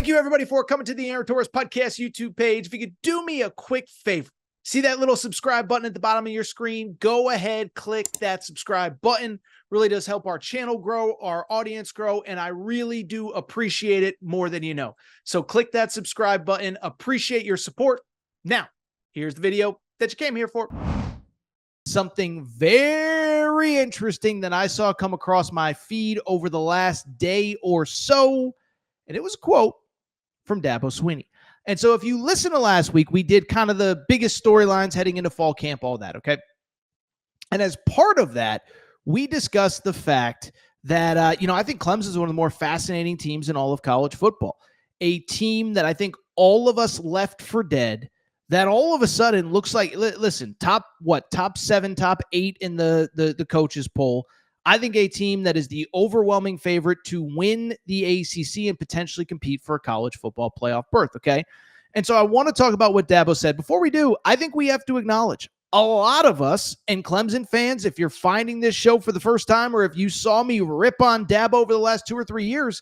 Thank you, everybody, for coming to the Aaron Torres Podcast YouTube page. If you could do me a quick favor, see that little subscribe button at the bottom of your screen? Go ahead, click that subscribe button. Really does help our channel grow, our audience grow, and I really do appreciate it more than you know. So click that subscribe button. Appreciate your support. Now, here's the video that you came here for. Something very interesting that I saw come across my feed over the last day or so, and it was a quote from Dabo Swinney. And so if you listen to last week, we did kind of the biggest storylines heading into fall camp, all that, okay? And as part of that, we discussed the fact that, I think Clemson is one of the more fascinating teams in all of college football. A team that I think all of us left for dead, that all of a sudden looks like, listen, top 7, top 8 in the coaches poll. I think a team that is the overwhelming favorite to win the ACC and potentially compete for a college football playoff berth, okay? And so I want to talk about what Dabo said. Before we do, I think we have to acknowledge a lot of us and Clemson fans, if you're finding this show for the first time or if you saw me rip on Dabo over the last 2 or 3 years,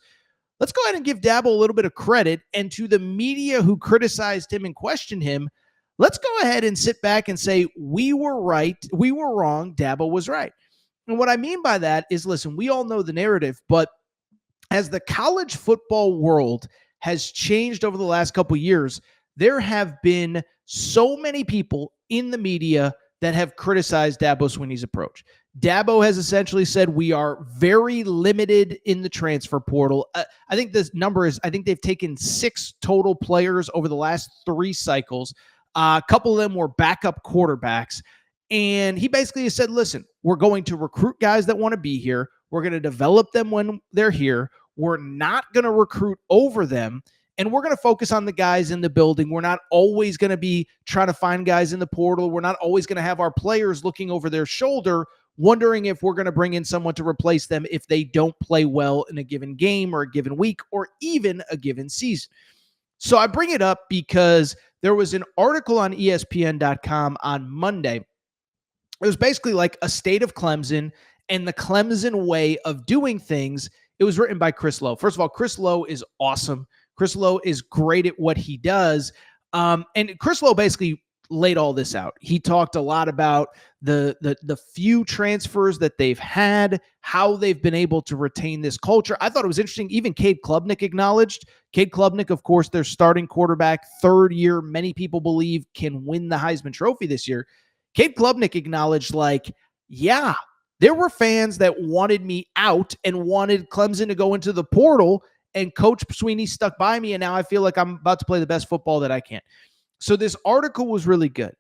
let's go ahead and give Dabo a little bit of credit. And to the media who criticized him and questioned him, let's go ahead and sit back and say, we were right, we were wrong, Dabo was right. And what I mean by that is, listen, we all know the narrative, but as the college football world has changed over the last couple of years, there have been so many people in the media that have criticized Dabo Swinney's approach. Dabo has essentially said we are very limited in the transfer portal. I think this number is, I think they've taken 6 total players over the last 3 cycles. A couple of them were backup quarterbacks. And he basically said, listen, we're going to recruit guys that want to be here. We're going to develop them when they're here. We're not going to recruit over them. And we're going to focus on the guys in the building. We're not always going to be trying to find guys in the portal. We're not always going to have our players looking over their shoulder, wondering if we're going to bring in someone to replace them if they don't play well in a given game or a given week or even a given season. So I bring it up because there was an article on ESPN.com on Monday. It was basically like a state of Clemson and the Clemson way of doing things. It was written by Chris Lowe. First of all, Chris Lowe is awesome. Chris Lowe is great at what he does. And Chris Lowe basically laid all this out. He talked a lot about the few transfers that they've had, how they've been able to retain this culture. I thought it was interesting. Even Cade Klubnik acknowledged. Cade Klubnik, of course, their starting quarterback, 3rd year, many people believe can win the Heisman Trophy this year. Cade Klubnik acknowledged, yeah, there were fans that wanted me out and wanted Clemson to go into the portal, and Coach Swinney stuck by me, and now I feel like I'm about to play the best football that I can. So this article was really good.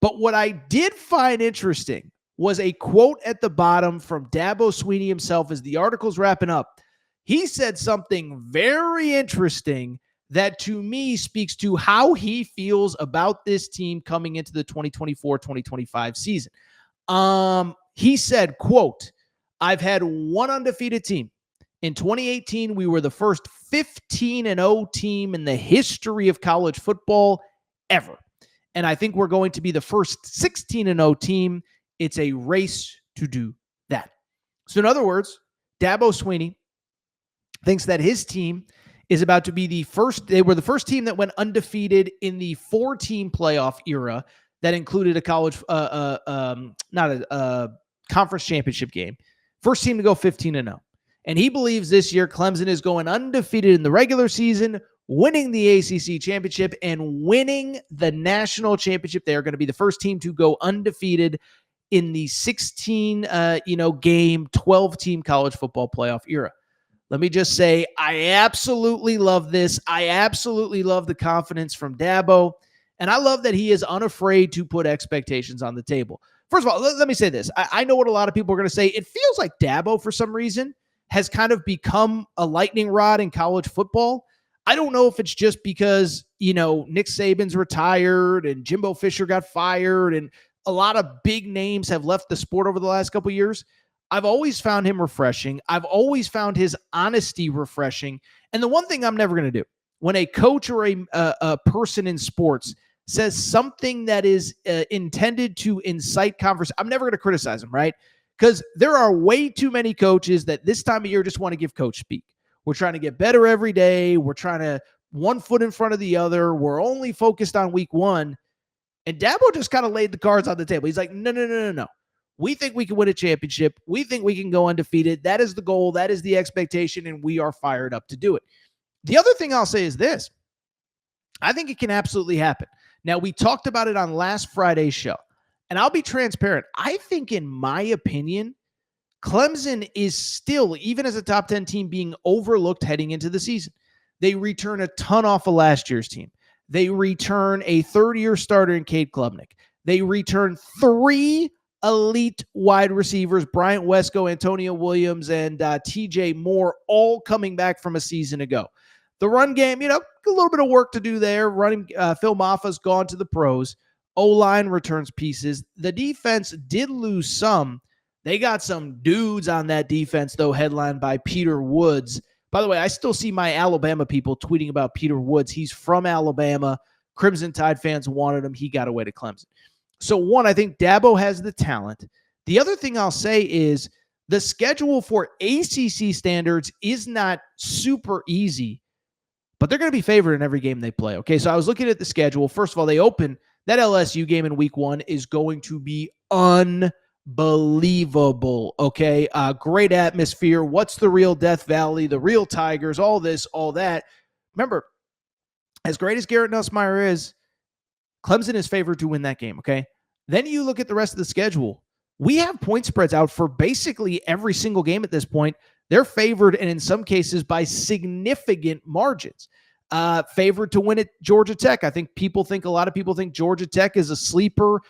But what I did find interesting was a quote at the bottom from Dabo Swinney himself as the article's wrapping up. He said something very interesting that to me speaks to how he feels about this team coming into the 2024-2025 season. He said, quote, I've had one undefeated team. In 2018, we were the first 15-0 team in the history of college football ever. And I think we're going to be the first 16-0 team. It's a race to do that. So in other words, Dabo Swinney thinks that his team is about to be the first. They were the first team that went undefeated in the 4-team playoff era that included a college, not a conference championship game. First team to go 15-0. And he believes this year Clemson is going undefeated in the regular season, winning the ACC championship and winning the national championship. They are going to be the first team to go undefeated in the 16 game, 12-team college football playoff era. Let me just say, I absolutely love this. I absolutely love the confidence from Dabo. And I love that he is unafraid to put expectations on the table. First of all, let me say this. I know what a lot of people are going to say. It feels like Dabo, for some reason, has kind of become a lightning rod in college football. I don't know if it's just because, Nick Saban's retired and Jimbo Fisher got fired and a lot of big names have left the sport over the last couple of years. I've always found him refreshing. I've always found his honesty refreshing. And the one thing I'm never going to do, when a coach or a person in sports says something that is intended to incite conversation, I'm never going to criticize him, right? Because there are way too many coaches that this time of year just want to give coach speak. We're trying to get better every day. We're trying to one foot in front of the other. We're only focused on week one. And Dabo just kind of laid the cards on the table. He's like, no. We think we can win a championship. We think we can go undefeated. That is the goal. That is the expectation. And we are fired up to do it. The other thing I'll say is this. I think it can absolutely happen. Now, we talked about it on last Friday's show. And I'll be transparent. I think, in my opinion, Clemson is still, even as a top 10 team, being overlooked heading into the season. They return a ton off of last year's team. They return a third-year starter in Cade Klubnik. They return 3 elite wide receivers, Bryant Wesco, Antonio Williams, and TJ Moore, all coming back from a season ago. The run game, a little bit of work to do there. Phil Maffa's gone to the pros. O-line returns pieces. The defense did lose some. They got some dudes on that defense, though, headlined by Peter Woods. By the way, I still see my Alabama people tweeting about Peter Woods. He's from Alabama. Crimson Tide fans wanted him. He got away to Clemson. So, one, I think Dabo has the talent. The other thing I'll say is the schedule for ACC standards is not super easy, but they're going to be favored in every game they play. Okay, so I was looking at the schedule. First of all, they open that LSU game in week 1 is going to be unbelievable. Okay, great atmosphere. What's the real Death Valley? The real Tigers, all this, all that. Remember, as great as Garrett Nussmeier is, Clemson is favored to win that game, okay? Then you look at the rest of the schedule. We have point spreads out for basically every single game at this point. They're favored, and in some cases, by significant margins. Favored to win at Georgia Tech. A lot of people think Georgia Tech is a sleeper.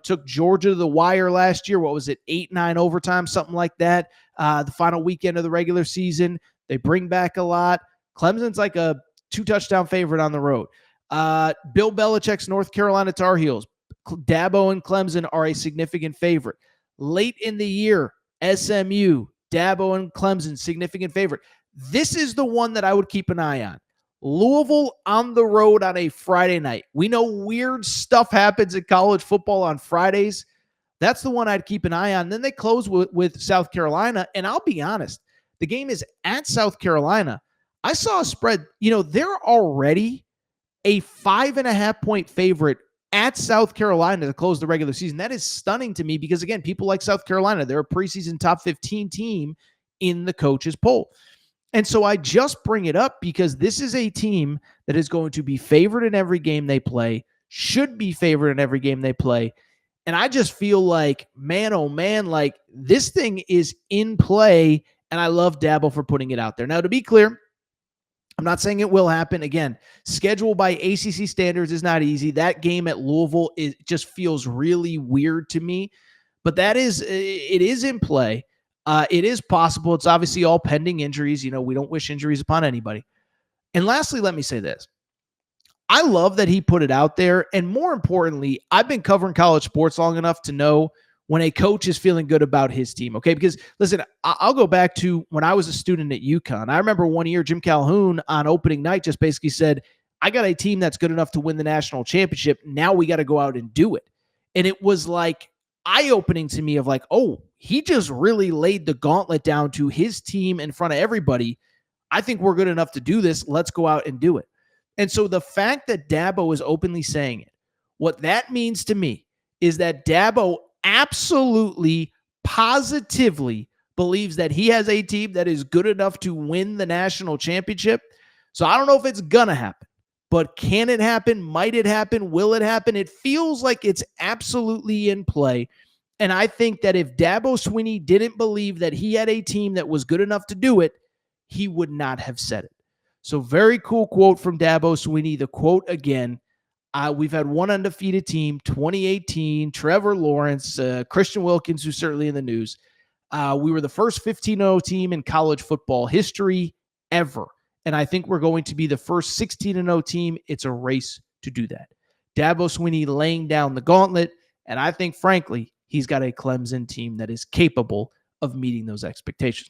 Took Georgia to the wire last year. What was it? 8-9 overtime, something like that. The final weekend of the regular season. They bring back a lot. Clemson's like a 2-touchdown favorite on the road. Bill Belichick's North Carolina Tar Heels. Dabo and Clemson are a significant favorite. Late in the year, SMU, Dabo and Clemson, significant favorite. This is the one that I would keep an eye on. Louisville on the road on a Friday night. We know weird stuff happens in college football on Fridays. That's the one I'd keep an eye on. Then they close with South Carolina. And I'll be honest, the game is at South Carolina. I saw a spread. They're already a 5.5-point favorite at South Carolina to close the regular season. That is stunning to me because, again, people like South Carolina. They're a preseason top 15 team in the coaches poll. And so I just bring it up because this is a team that is going to be favored in every game they play, should be favored in every game they play. And I just feel like, man, oh man, like this thing is in play, and I love Dabo for putting it out there. Now, to be clear, I'm not saying it will happen. Again, schedule by ACC standards is not easy. That game at Louisville, it just feels really weird to me. But it is in play. It is possible. It's obviously all pending injuries. We don't wish injuries upon anybody. And lastly, let me say this. I love that he put it out there. And more importantly, I've been covering college sports long enough to know when a coach is feeling good about his team, okay? Because, listen, I'll go back to when I was a student at UConn. I remember one year Jim Calhoun on opening night just basically said, I got a team that's good enough to win the national championship. Now we got to go out and do it. And it was like eye-opening to me of like, oh, he just really laid the gauntlet down to his team in front of everybody. I think we're good enough to do this. Let's go out and do it. And so the fact that Dabo is openly saying it, what that means to me is that Dabo absolutely, positively believes that he has a team that is good enough to win the national championship. So I don't know if it's going to happen, but can it happen? Might it happen? Will it happen? It feels like it's absolutely in play. And I think that if Dabo Swinney didn't believe that he had a team that was good enough to do it, he would not have said it. So very cool quote from Dabo Swinney. The quote again, we've had one undefeated team, 2018, Trevor Lawrence, Christian Wilkins, who's certainly in the news. We were the first 15-0 team in college football history ever. And I think we're going to be the first 16-0 team. It's a race to do that. Dabo Swinney laying down the gauntlet. And I think, frankly, he's got a Clemson team that is capable of meeting those expectations.